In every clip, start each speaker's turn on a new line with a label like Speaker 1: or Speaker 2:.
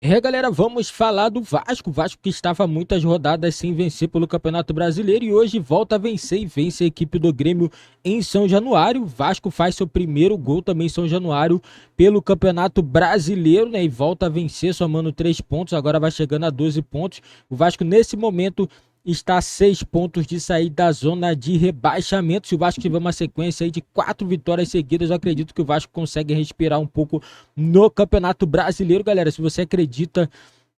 Speaker 1: Galera, vamos falar do Vasco. O Vasco que estava muitas rodadas sem vencer pelo Campeonato Brasileiro e hoje volta a vencer e vence a equipe do Grêmio em São Januário. O Vasco faz seu primeiro gol também em São Januário pelo Campeonato Brasileiro, né? E volta a vencer, somando 3 pontos, agora vai chegando a 12 pontos. O Vasco nesse momento está a 6 pontos de sair da zona de rebaixamento. Se o Vasco tiver uma sequência aí de 4 vitórias seguidas, eu acredito que o Vasco consegue respirar um pouco no Campeonato Brasileiro. Galera, se você acredita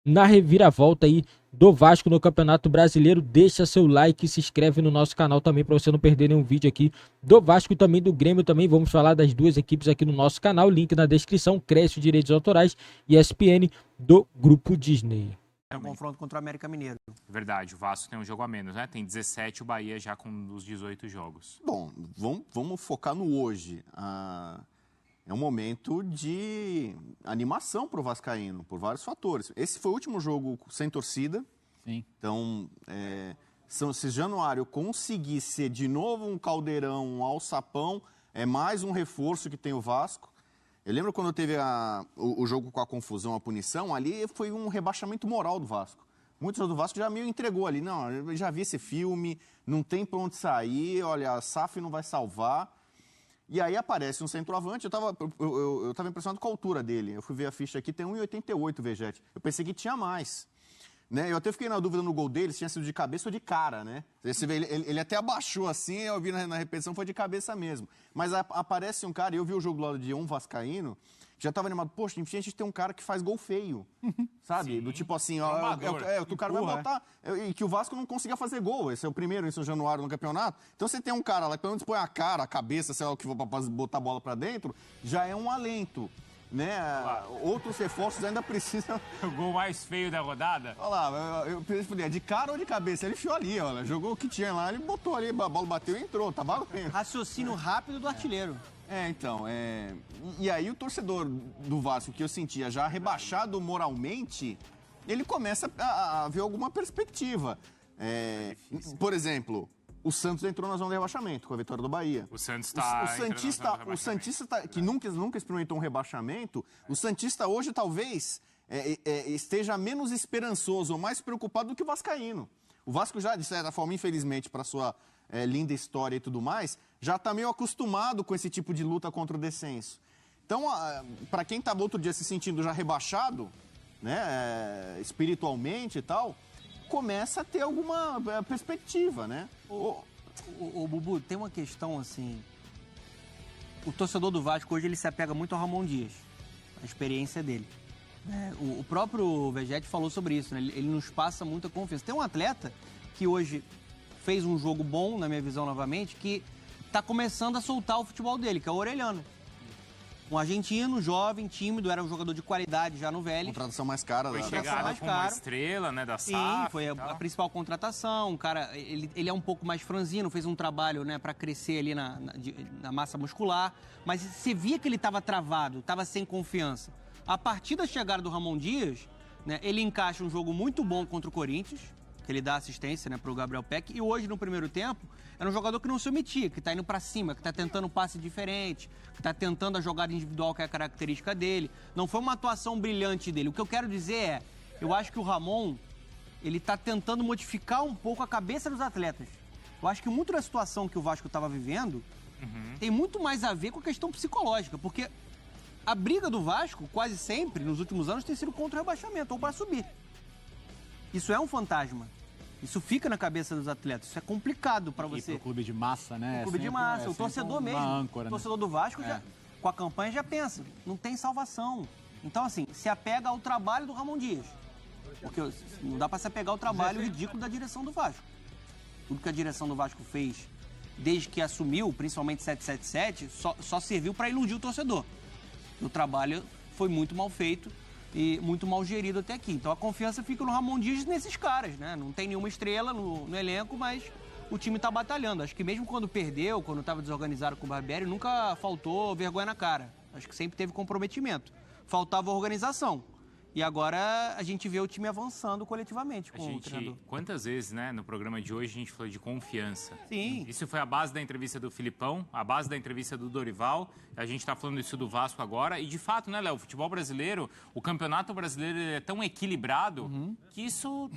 Speaker 1: na reviravolta aí do Vasco no Campeonato Brasileiro, deixa seu like e se inscreve no nosso canal também para você não perder nenhum vídeo aqui do Vasco e também do Grêmio também. Vamos falar das duas equipes aqui no nosso canal, link na descrição, Cresce Direitos Autorais e ESPN do Grupo Disney.
Speaker 2: É um confronto contra o América Mineiro.
Speaker 3: Verdade, o Vasco tem um jogo a menos, né? Tem 17, o Bahia já com os 18 jogos.
Speaker 4: Bom, vamos focar no hoje. É um momento de animação para o vascaíno, por vários fatores. Esse foi o último jogo sem torcida.
Speaker 5: Sim.
Speaker 4: Então, se Januário conseguir ser de novo um caldeirão, um alçapão, é mais um reforço que tem o Vasco. Eu lembro quando teve o jogo com a confusão, a punição, ali foi um rebaixamento moral do Vasco. Muitos do Vasco já meio entregou ali. Não, eu já vi esse filme, não tem pra onde sair, olha, a SAF não vai salvar. E aí aparece um centroavante, eu tava impressionado com a altura dele. Eu fui ver a ficha aqui, tem 1,88 o Vegete. Eu pensei que tinha mais. Né? Eu até fiquei na dúvida no gol dele, se tinha sido de cabeça ou de cara, né? Você vê, ele até abaixou assim, eu vi na repetição, foi de cabeça mesmo. Mas aparece um cara, eu vi o jogo do lado de um vascaíno, já estava animado, poxa, a gente tem um cara que faz gol feio, sabe?
Speaker 3: Sim.
Speaker 4: Do tipo assim, ó, o cara vai botar, e que o Vasco não conseguia fazer gol, esse é o primeiro em São Januário no campeonato. Então você tem um cara lá que pelo menos põe a cara, a cabeça, sei lá o que for pra botar a bola pra dentro, já é um alento. Né? Outros reforços ainda precisam.
Speaker 3: O gol mais feio da rodada?
Speaker 4: Olha lá, eu falei, é de cara ou de cabeça? Ele enfiou ali, olha, jogou o que tinha lá, ele botou ali, a bola bateu e entrou, tá valendo.
Speaker 2: Raciocínio rápido do artilheiro.
Speaker 4: Então, e aí o torcedor do Vasco, que eu sentia já rebaixado moralmente, ele começa a ver alguma perspectiva. Por exemplo, o Santos entrou na zona de rebaixamento com a vitória do Bahia.
Speaker 3: O Santos está
Speaker 4: O Santista que nunca experimentou um rebaixamento, o Santista hoje talvez esteja menos esperançoso ou mais preocupado do que o vascaíno. O Vasco já, de certa forma, infelizmente, para sua linda história e tudo mais, já está meio acostumado com esse tipo de luta contra o descenso. Então, para quem estava outro dia se sentindo já rebaixado, né, espiritualmente e tal, começa a ter alguma perspectiva, né?
Speaker 2: O Bubu, tem uma questão assim. O torcedor do Vasco hoje ele se apega muito ao Ramon Dias, a experiência dele. O próprio Vegete falou sobre isso, né? Ele nos passa muita confiança. Tem um atleta que hoje fez um jogo bom, na minha visão novamente, que está começando a soltar o futebol dele, que é o Orelhano. Um argentino, jovem, tímido, era um jogador de qualidade já no Vélez.
Speaker 4: Contratação mais cara.
Speaker 3: Foi chegada com uma estrela, né, da SAF.
Speaker 2: Sim, foi a principal contratação. Um cara, ele é um pouco mais franzino, fez um trabalho, né, para crescer ali na massa muscular. Mas você via que ele estava travado, estava sem confiança. A partir da chegada do Ramon Dias, né, ele encaixa um jogo muito bom contra o Corinthians, que ele dá assistência, né, para o Gabriel Peck. E hoje, no primeiro tempo, era um jogador que não se omitia, que está indo para cima, que está tentando um passe diferente, que está tentando a jogada individual, que é a característica dele. Não foi uma atuação brilhante dele. O que eu quero dizer eu acho que o Ramon, ele está tentando modificar um pouco a cabeça dos atletas. Eu acho que muito da situação que o Vasco estava vivendo tem muito mais a ver com a questão psicológica, porque a briga do Vasco, quase sempre, nos últimos anos, tem sido contra o rebaixamento, ou para subir. Isso é um fantasma. Isso fica na cabeça dos atletas. Isso é complicado para você.
Speaker 5: E pro clube de massa, né?
Speaker 2: O clube de massa, o torcedor mesmo.
Speaker 5: Âncora,
Speaker 2: o torcedor do Vasco, já, com a campanha, já pensa, não tem salvação. Então, assim, se apega ao trabalho do Ramon Dias. Porque não dá para se apegar ao trabalho ridículo da direção do Vasco. Tudo que a direção do Vasco fez desde que assumiu, principalmente 777, só serviu para iludir o torcedor. O trabalho foi muito mal feito e muito mal gerido até aqui. Então a confiança fica no Ramon Dias nesses caras, né? Não tem nenhuma estrela no elenco, mas o time está batalhando. Acho que mesmo quando perdeu, quando estava desorganizado com o Barbieri, nunca faltou vergonha na cara. Acho que sempre teve comprometimento. Faltava organização. E agora a gente vê o time avançando coletivamente com o treinador.
Speaker 3: Quantas vezes, né, no programa de hoje a gente falou de confiança.
Speaker 2: Sim.
Speaker 3: Isso foi a base da entrevista do Filipão, a base da entrevista do Dorival. A gente está falando isso do Vasco agora. E de fato, né, Léo, o futebol brasileiro, o campeonato brasileiro é tão equilibrado que isso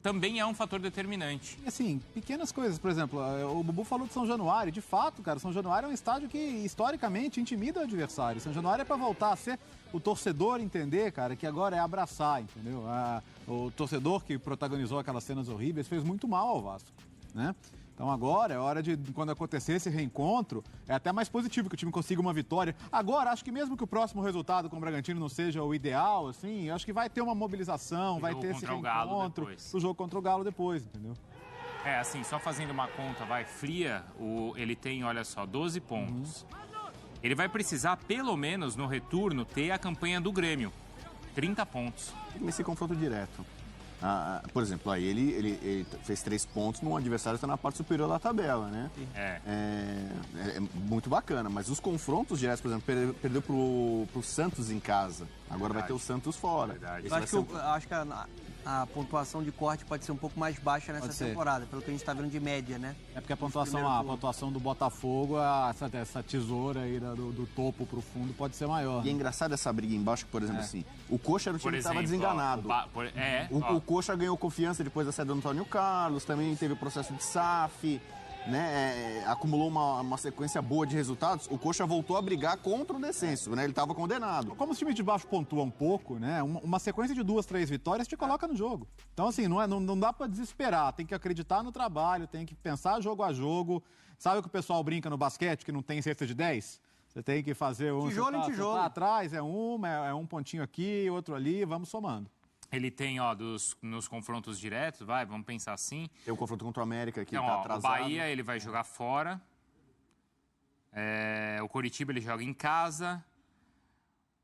Speaker 3: também é um fator determinante.
Speaker 5: E assim, pequenas coisas, por exemplo, o Bubu falou de São Januário. De fato, cara, São Januário é um estádio que historicamente intimida o adversário. São Januário é para voltar a ser o torcedor entender, cara, que agora é abraçar, entendeu? O torcedor que protagonizou aquelas cenas horríveis fez muito mal ao Vasco, né? Então agora é hora de, quando acontecer esse reencontro, é até mais positivo que o time consiga uma vitória. Agora, acho que mesmo que o próximo resultado com o Bragantino não seja o ideal, assim, acho que vai ter uma mobilização, vai ter esse reencontro, o jogo contra o Galo depois, entendeu?
Speaker 3: É, assim, só fazendo uma conta, fria, ele tem, olha só, 12 pontos. Ele vai precisar, pelo menos, no retorno, ter a campanha do Grêmio. 30 pontos.
Speaker 4: Nesse confronto direto. Por exemplo, aí ele fez 3 pontos num adversário que está na parte superior da tabela, né? É muito bacana, mas os confrontos diretos, por exemplo, perdeu pro Santos em casa. Agora vai ter o Santos fora.
Speaker 2: Eu acho que a pontuação de corte pode ser um pouco mais baixa nessa temporada, pelo que a gente está vendo de média, né?
Speaker 5: É porque a pontuação do Botafogo, essa tesoura aí do topo pro fundo pode ser maior.
Speaker 4: E é engraçado essa briga embaixo, que, por exemplo, assim, o Coxa era o time que estava desenganado. O Coxa ganhou confiança depois da saída do Antônio Carlos, também teve o processo de SAF, né? Acumulou uma sequência boa de resultados. O Coxa voltou a brigar contra o descenso, né? Ele estava condenado.
Speaker 5: Como os times de baixo pontuam um pouco, né? Uma sequência de 2, 3 vitórias te coloca no jogo. Então, assim, não dá pra desesperar. Tem que acreditar no trabalho, tem que pensar jogo a jogo. Sabe o que o pessoal brinca no basquete, que não tem cesta de 10? Você tem que fazer um...
Speaker 2: Tijolo em tijolo.
Speaker 5: Tá atrás, é um pontinho aqui, outro ali, vamos somando.
Speaker 3: Ele tem, nos confrontos diretos, vamos pensar assim.
Speaker 4: Tem o confronto contra o América que
Speaker 3: então,
Speaker 4: tá atrasado.
Speaker 3: O Bahia, ele vai jogar fora. O Coritiba, ele joga em casa.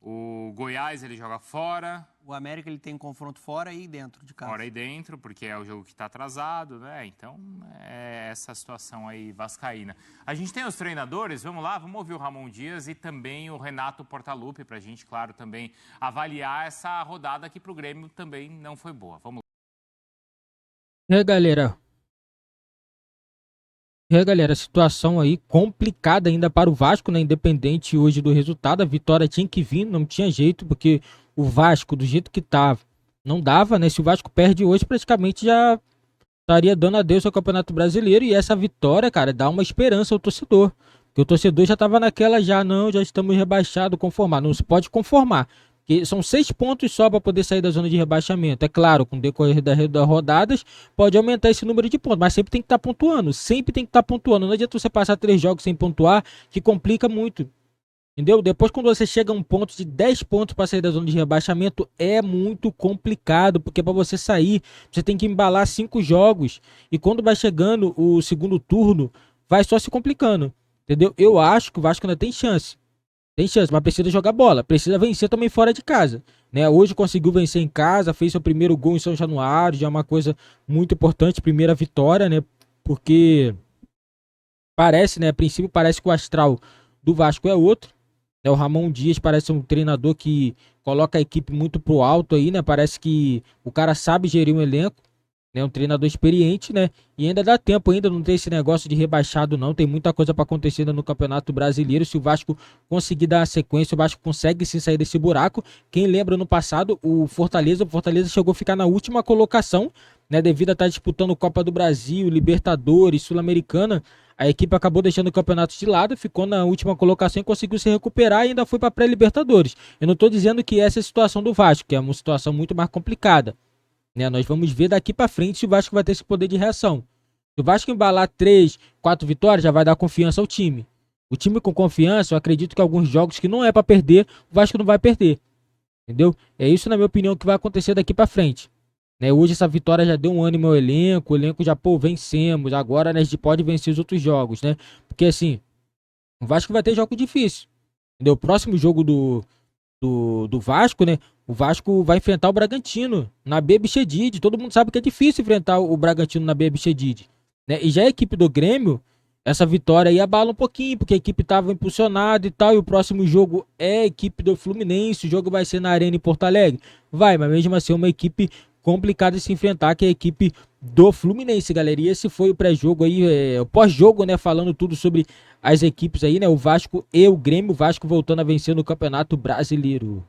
Speaker 3: O Goiás, ele joga fora.
Speaker 2: O América, ele tem um confronto fora e dentro de casa.
Speaker 3: Fora e dentro, porque é o jogo que está atrasado, né? Então, é essa situação aí vascaína. A gente tem os treinadores, vamos lá, vamos ouvir o Ramon Dias e também o Renato Portaluppi, para a gente, claro, também avaliar essa rodada que para o Grêmio também não foi boa. Vamos lá.
Speaker 1: E aí, galera, situação aí complicada ainda para o Vasco, né? Independente hoje do resultado, a vitória tinha que vir, não tinha jeito, porque o Vasco, do jeito que tava, não dava, né? Se o Vasco perde hoje, praticamente já estaria dando adeus ao Campeonato Brasileiro, e essa vitória, cara, dá uma esperança ao torcedor, porque o torcedor já tava naquela, já estamos rebaixados, conformar, não se pode conformar. Porque são 6 pontos só para poder sair da zona de rebaixamento. É claro, com o decorrer das rodadas, pode aumentar esse número de pontos, mas sempre tem que estar pontuando. Sempre tem que estar pontuando. Não adianta você passar 3 jogos sem pontuar, que complica muito. Entendeu? Depois, quando você chega a um ponto de 10 pontos para sair da zona de rebaixamento, é muito complicado, porque para você sair, você tem que embalar 5 jogos. E quando vai chegando o segundo turno, vai só se complicando. Entendeu? Eu acho que o Vasco ainda tem chance. Tem chance, mas precisa jogar bola. Precisa vencer também fora de casa, né? Hoje conseguiu vencer em casa, fez seu primeiro gol em São Januário, já é uma coisa muito importante, primeira vitória, né? Porque parece, né? A princípio parece que o astral do Vasco é outro, né? O Ramon Dias parece um treinador que coloca a equipe muito pro alto aí, né? Parece que o cara sabe gerir um elenco, né? Um treinador experiente, né? E ainda dá tempo, ainda não tem esse negócio de rebaixado, não. Tem muita coisa para acontecer ainda no Campeonato Brasileiro. Se o Vasco conseguir dar a sequência, o Vasco consegue sim sair desse buraco. Quem lembra no passado, o Fortaleza chegou a ficar na última colocação, né? Devido a estar disputando Copa do Brasil, Libertadores, Sul-Americana. A equipe acabou deixando o campeonato de lado, ficou na última colocação e conseguiu se recuperar e ainda foi para pré-Libertadores. Eu não estou dizendo que essa é a situação do Vasco, que é uma situação muito mais complicada, né? Nós vamos ver daqui para frente se o Vasco vai ter esse poder de reação. Se o Vasco embalar 3, 4 vitórias, já vai dar confiança ao time. O time com confiança, eu acredito que alguns jogos que não é para perder, o Vasco não vai perder. Entendeu? É isso, na minha opinião, que vai acontecer daqui para frente. Né? Hoje essa vitória já deu um ânimo ao elenco, o elenco já, vencemos, agora, né, a gente pode vencer os outros jogos, né? Porque assim, o Vasco vai ter jogo difícil. Entendeu? O próximo jogo do Vasco, né? O Vasco vai enfrentar o Bragantino na Bichedid. Todo mundo sabe que é difícil enfrentar o Bragantino na Bichedid, né? E já a equipe do Grêmio essa vitória aí abala um pouquinho, porque a equipe estava impulsionada e tal, e o próximo jogo é a equipe do Fluminense, o jogo vai ser na Arena em Porto Alegre. Vai, mas mesmo assim é uma equipe complicada de se enfrentar, que é a equipe do Fluminense, galera. E esse foi o pré-jogo aí, o pós-jogo, né, falando tudo sobre as equipes aí, né, o Vasco e o Grêmio, o Vasco voltando a vencer no Campeonato Brasileiro.